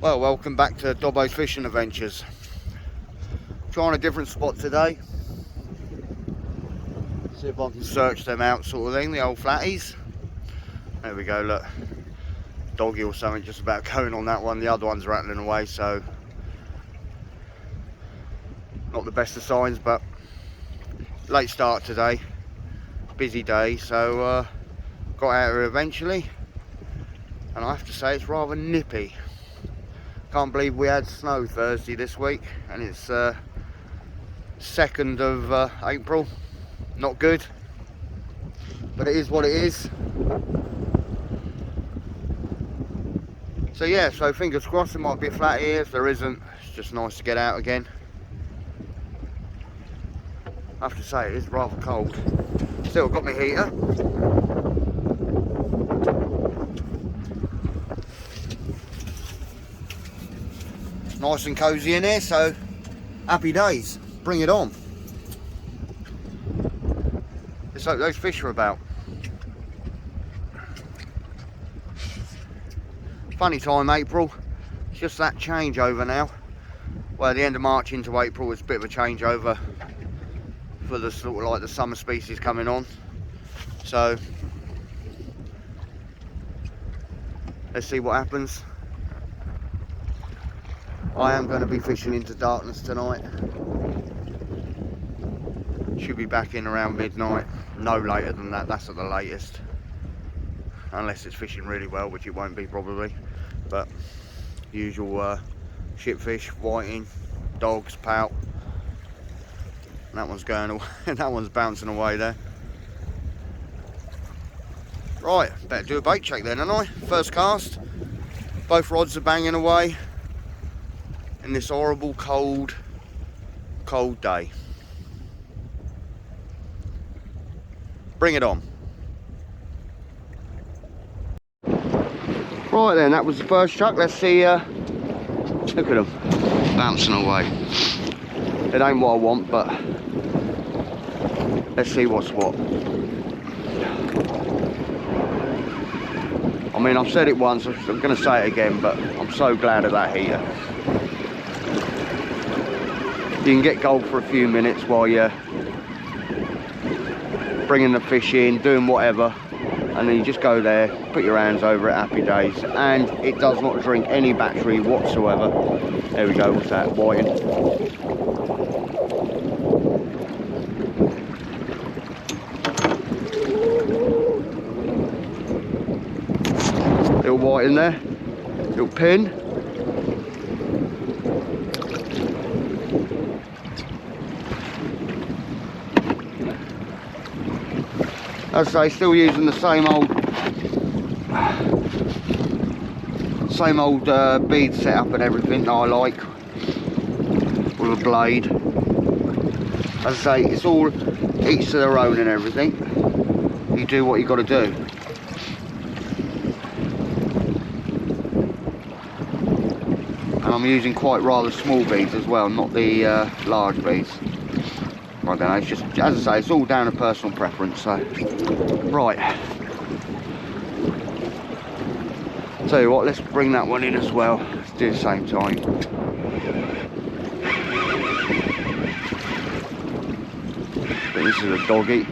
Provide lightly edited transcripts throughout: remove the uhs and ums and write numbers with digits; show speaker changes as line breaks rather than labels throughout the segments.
Well, welcome back to Dobbo's Fishing Adventures. Trying a different spot today. See if I can search them out, sort of thing, the old flatties. There we go, look. Doggy or something just about going on that one. The other one's rattling away, so not the best of signs, but late start today. Busy day, so got out here eventually. And I have to say, it's rather nippy. Can't believe we had snow Thursday this week, and it's 2nd of April. Not good, but it is what it is. So yeah, so fingers crossed there might be a flat here. If there isn't, it's just nice to get out again. I have to say, it is rather cold. Still got my heater. Nice and cozy in here, so happy days. Bring it on. Let's hope those fish are about. Funny time, April. It's just that changeover now. Well, the end of March into April is a bit of a changeover for the sort of like the summer species coming on. So let's see what happens. I am going to be fishing into darkness tonight. Should be back in around midnight. No later than that, that's at the latest. Unless it's fishing really well, which it won't be probably. But usual shipfish, whiting, dogs, pout. That one's going away. That one's bouncing away there. Right, better do a bait check then, don't I? First cast. Both rods are banging away in this horrible cold day. Bring it on. Right then, that was the first chuck. Let's see, look at them, bouncing away. It ain't what I want, but let's see what's what. I mean, I've said it once, I'm going to say it again, but I'm so glad of that heater. You can get gold for a few minutes while you're bringing the fish in, doing whatever, and then you just go there, put your hands over it, happy days. And it does not drink any battery whatsoever. There we go, what's that? Whiting. Little white in there, little pin. As I say, still using the same old bead setup and everything that I like, with a blade. As I say, it's all each to their own and everything. You do what you got to do. And I'm using quite rather small beads as well, not the large beads. I don't know, it's just, as I say, it's all down to personal preference, so. Right. Tell you what, let's bring that one in as well. Let's do the same time. But this is a doggy.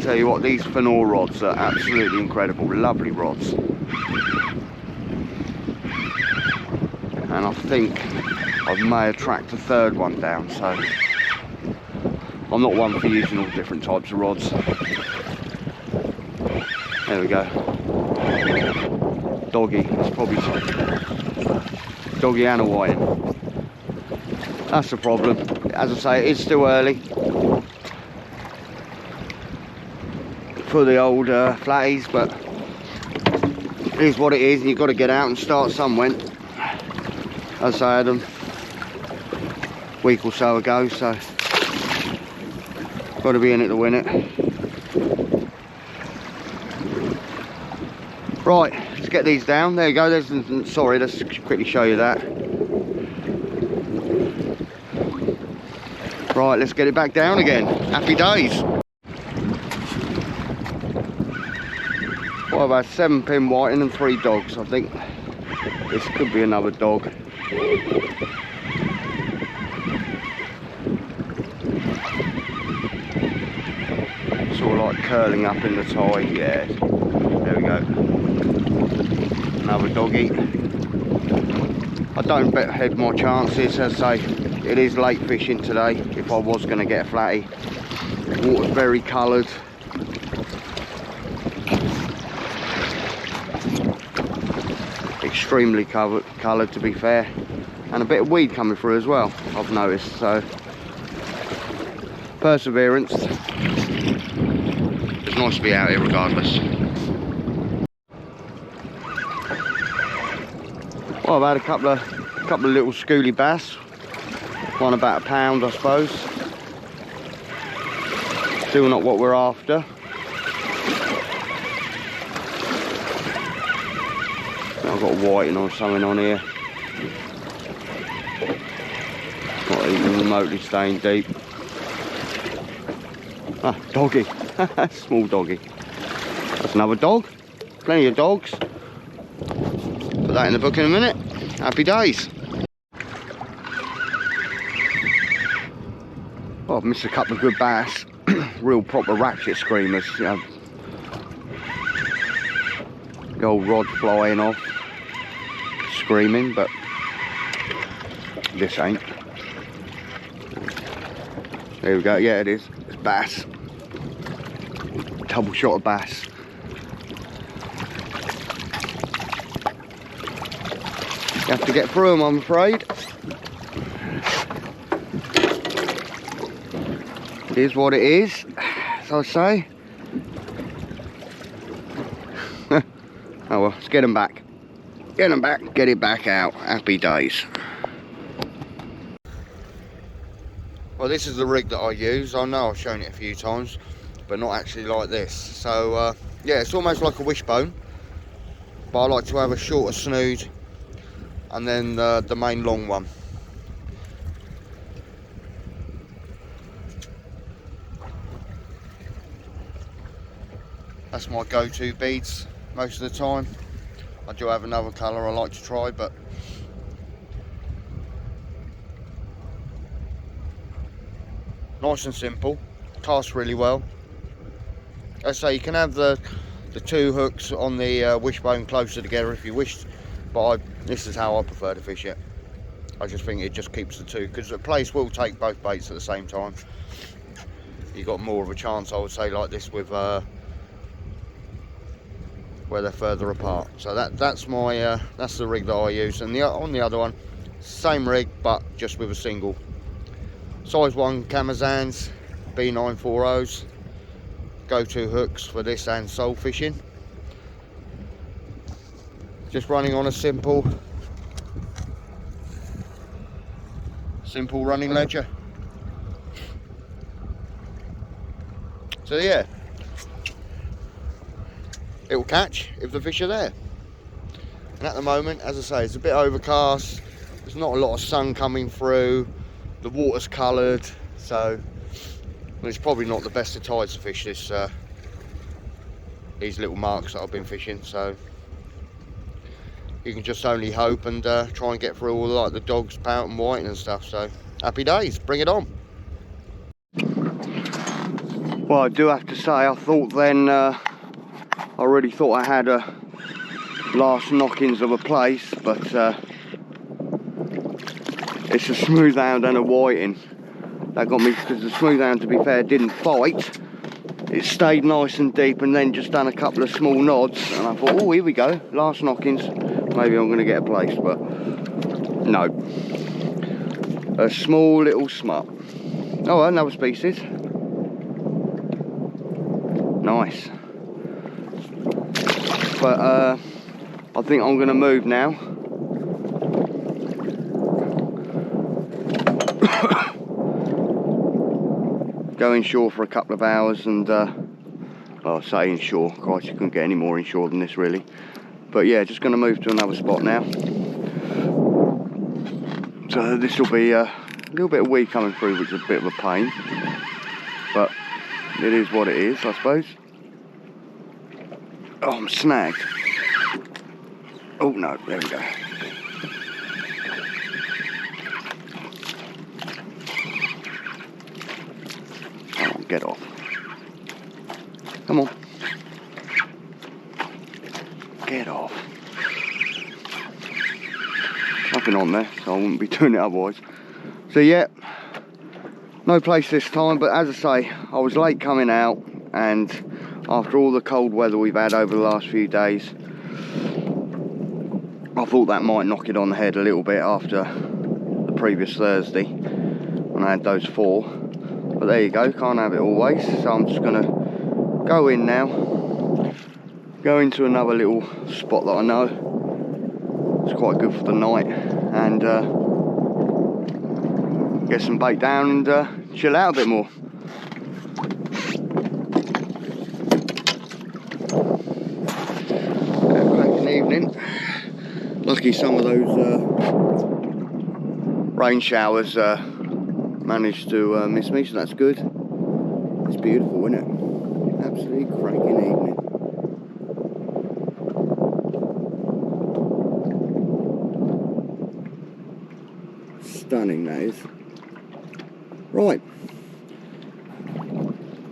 Tell you what, these Fenor rods are absolutely incredible, lovely rods. And I think I may have tracked a third one down, so I'm not one for using all different types of rods. There we go. Doggy, it's probably doggy and a whiting. That's the problem. As I say, it is still early for the old flatties, but it is what it is, and you've got to get out and start somewhere. As I had them a week or so ago, so got to be in it to win it. Right, let's get these down. There you go. Sorry, let's quickly show you that. Right, let's get it back down again. Happy days. Well, about 7-pin whiting and 3 dogs. I think this could be another dog. Sort of like curling up in the tide. Yeah, there we go. Another doggy. I don't bet ahead my chances. As I say, it is late fishing today. If I was going to get a flatty, water's very coloured. Extremely coloured, to be fair, and a bit of weed coming through as well, I've noticed. So perseverance. It's nice to be out here regardless. Well, I've had a couple of little schooly bass, one about a pound I suppose. Still not what we're after. I've got whiting or something on here. Not even remotely staying deep. Ah, doggy. Small doggy. That's another dog. Plenty of dogs. Put that in the book in a minute. Happy days. Oh, I've missed a couple of good bass. Real proper ratchet screamers. You know, the old rod flying off, screaming, but this ain't. There we go. Yeah, it is. It's bass. Double shot of bass. You have to get through them, I'm afraid. It is what it is, as I say. Oh well, let's get them back. Get them back, get it back out. Happy days. Well, this is the rig that I use. I know I've shown it a few times, but not actually like this. So, yeah, it's almost like a wishbone, but I like to have a shorter snood and then the main long one. That's my go-to beads most of the time. I do have another colour I like to try, but nice and simple, casts really well. As I say, you can have the 2 hooks on the wishbone closer together if you wish, but this is how I prefer to fish it. I just think it just keeps the 2, because the Plaice will take both baits at the same time. You've got more of a chance, I would say, like this with where they're further apart. So that's my that's the rig that I use. And on the other one, same rig but just with a single. Size 1 Camazans B940s. Go-to hooks for this and soul fishing. Just running on a simple running ledger. So yeah, it will catch if the fish are there. And at the moment, as I say, it's a bit overcast. There's not a lot of sun coming through. The water's coloured, so it's probably not the best of tides to fish this. These little marks that I've been fishing. So you can just only hope and try and get through all like the dogs, pout and whiting and stuff. So happy days, bring it on. Well, I do have to say, I thought then. I really thought I had a last knockings of a Plaice, but it's a smoothound and a whiting. That got me, because the smoothound, to be fair, didn't fight. It stayed nice and deep and then just done a couple of small nods, and I thought, oh, here we go, last knockings. Maybe I'm going to get a Plaice, but no. A small little smut. Oh, another species. Nice. But I think I'm going to move now. Go inshore for a couple of hours and, well, I say inshore, Christ, you couldn't get any more inshore than this really. But yeah, just going to move to another spot now. So this will be a little bit of weed coming through, which is a bit of a pain. But it is what it is, I suppose. Oh, I'm snagged. Oh no, there we go. Oh, get off. Come on. Get off. Nothing on there, so I wouldn't be doing it otherwise. So yeah, no place this time, but as I say, I was late coming out, and after all the cold weather we've had over the last few days, I thought that might knock it on the head a little bit after the previous Thursday when I had those 4. But there you go, can't have it always. So I'm just gonna go in now, go into another little spot that I know it's quite good for the night, and get some bait down and chill out a bit more. Cracking evening. Lucky some of those rain showers managed to miss me, so that's good. It's beautiful, isn't it? Absolutely cracking evening. Stunning, that is. Right,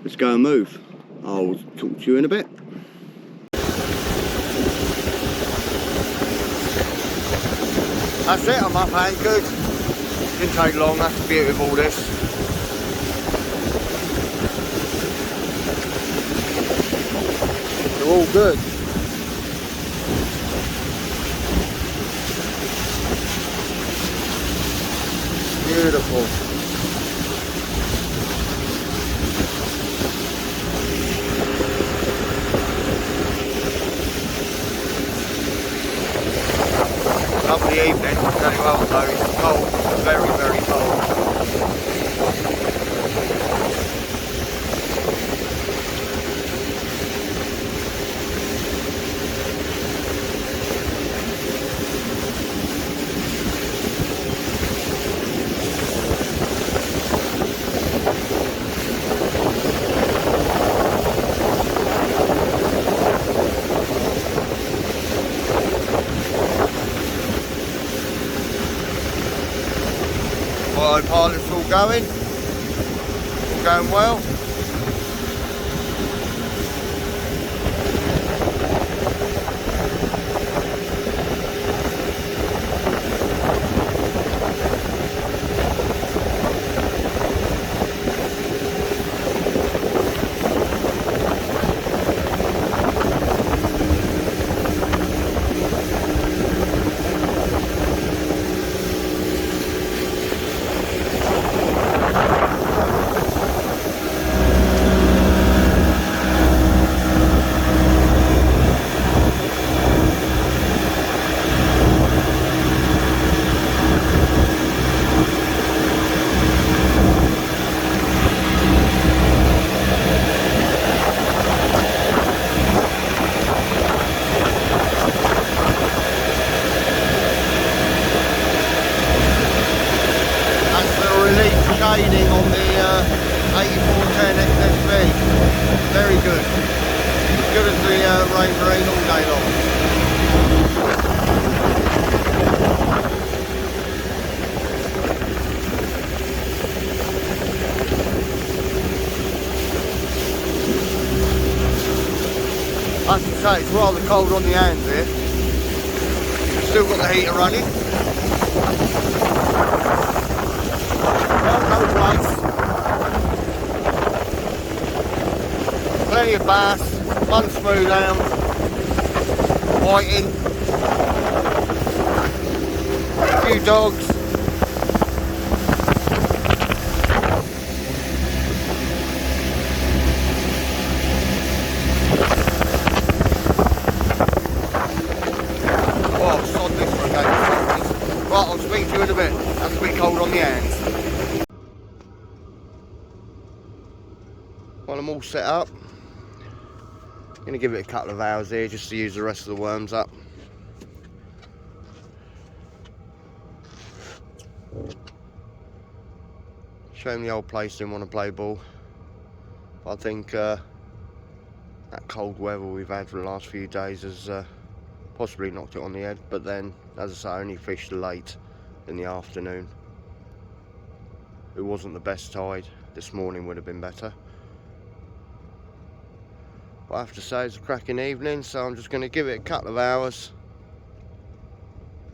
let's go and move. I'll talk to you in a bit. That's it, I'm up and good. Didn't take long, that's the beauty of all this. They're all good. Beautiful. Lovely evening, very well though, it's cold, very, very cold. Autopilot's all going well. Shading on the 8410 XSV, very good, as good as the rain marine all day long. I have to say it's rather cold on the hands here. Still got the heater running. No Plaice. Plenty of bass, one smoothound, whiting, a few dogs. Oh, sod this for a game. Right, I'll speak to you in a bit. That's a bit cold on the hands. Well, I'm all set up. Gonna give it a couple of hours here just to use the rest of the worms up. Shame the old Plaice didn't want to play ball. But I think that cold weather we've had for the last few days has possibly knocked it on the head. But then, as I say, I only fished late in the afternoon. It wasn't the best tide. This morning would have been better. But I have to say it's a cracking evening, so I'm just going to give it a couple of hours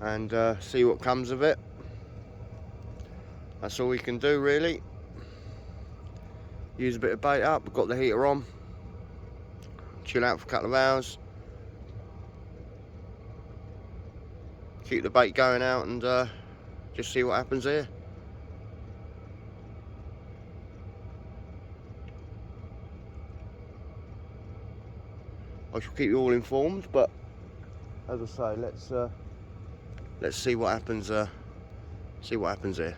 and see what comes of it. That's all we can do, really. Use a bit of bait up. We've got the heater on. Chill out for a couple of hours. Keep the bait going out and just see what happens here. I shall keep you all informed, but as I say, let's see what happens. See what happens here.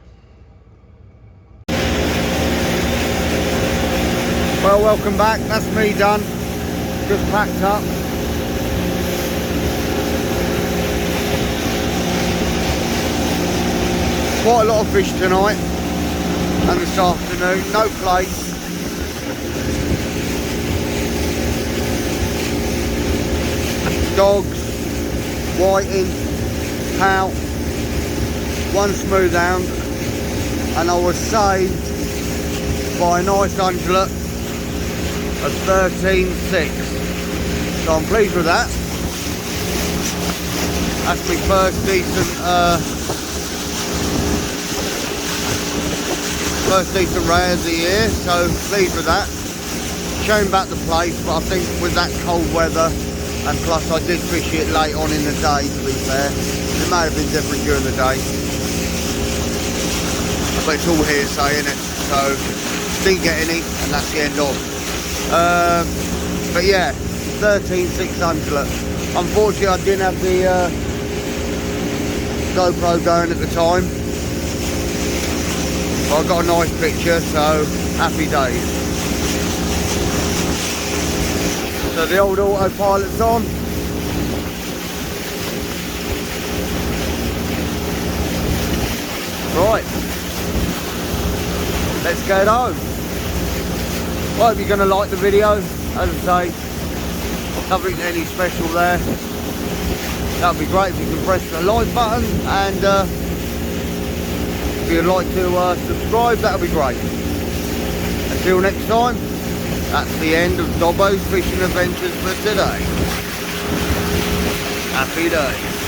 Well, welcome back. That's me done. Just packed up. Quite a lot of fish tonight and this afternoon. No Plaice. Dogs, whiting, pout, one smoothound, and I was saved by a nice undulate of 13.6. So I'm pleased with that. That's my first decent ray of the year, so pleased with that. Showing back the Plaice, but I think with that cold weather, and plus I did fish it late on in the day, to be fair. It may have been different during the day, but it's all hearsay, isn't it? So didn't get any, and that's the end of. But yeah, 13.6 undulate. Unfortunately, I didn't have the GoPro going at the time, but I got a nice picture, so happy days. So the old autopilot's on. Right, let's get home. I hope you're going to like the video. As I say, nothing any special there. That would be great if you can press the like button, and if you'd like to subscribe, that would be great. Until next time, that's the end of Dobbo's fishing adventures for today. Happy days.